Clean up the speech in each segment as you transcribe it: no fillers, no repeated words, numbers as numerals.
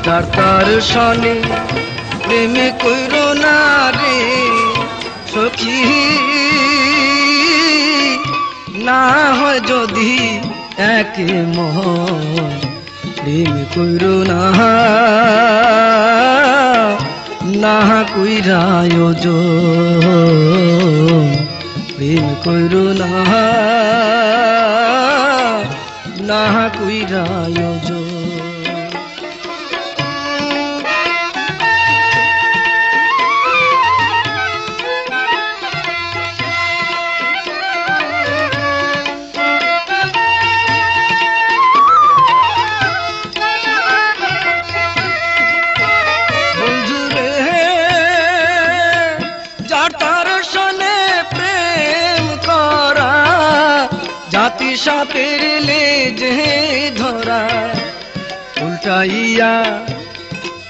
যার তার সনে প্রেমে কইরো না রে সখী, না হয় যদি একে মন প্রেম কইরো না, না কইরা আয়োজন প্রেম কইরো না, না কইরা আয়োজন। জাতি সাপের লেজে ধরা উল্টাইয়া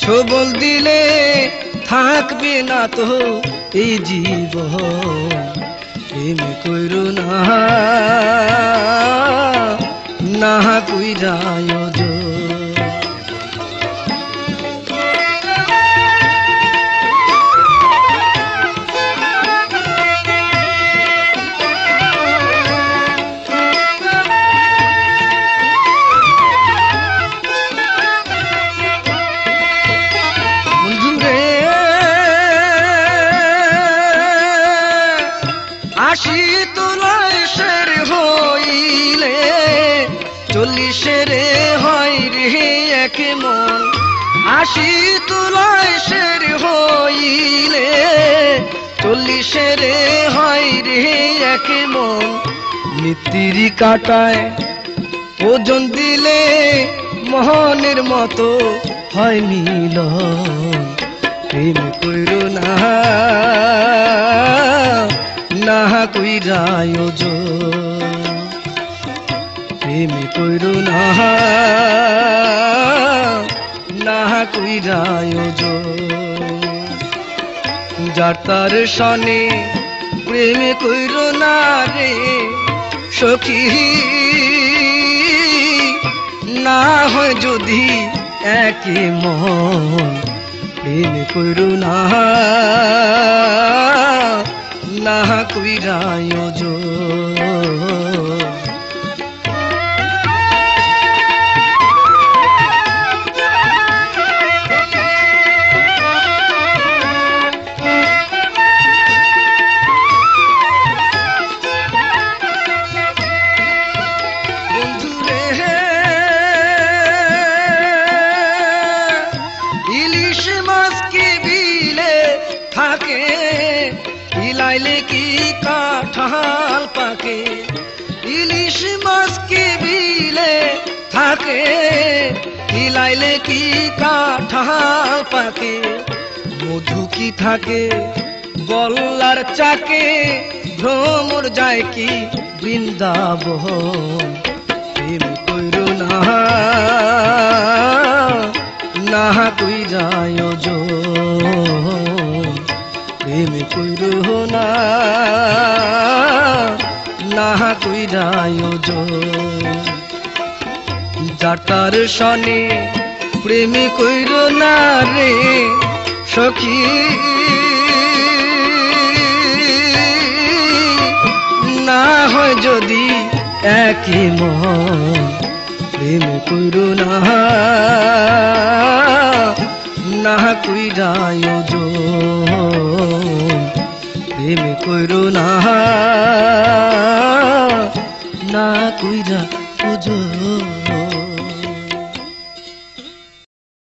ছবল দিলে থাকবে না তো এই জীবন, প্রেম কইরো না, না কইরা আয়োজন। আশি তোলায় শের হইলে 40 হয় রে এক মন, 80 তোলায় শের হইলে 40 হয় রে এক মন। নিত্যির কাটায় ওজন দিলে মোহনের মতো হয় মিলন, প্রেম কইরো না, না কইরা আয়োজন প্রেম কইরো না, না কইরা আয়োজন। যার তার সনে প্রেম কইরো না রে সখী, না হয় যদি একে মন প্রেম কইরো না, না কইরা আয়োজন। ইলিশ মাছ কি বিলে থাকে, ইলাইলে কি কাঁঠাল পাকে, ইলিশ মাছ কি বিলে থাকে, ইলাইলে কি কাঁঠাল পাকে। মধু কি থাকে গলার চাকে, ভ্রমর যায় কি বৃন্দাবন, প্রেম কইরো না, না কইরা আয়োজন প্রেম কইরো না, না কইরা আয়োজন। যার তার সনে প্রেম কইরো না রে সখী, না হয় যদি একে মন প্রেম কইরো না, না কইরা আয়োজন প্রেম কইরো না, না কইরা আয়োজন।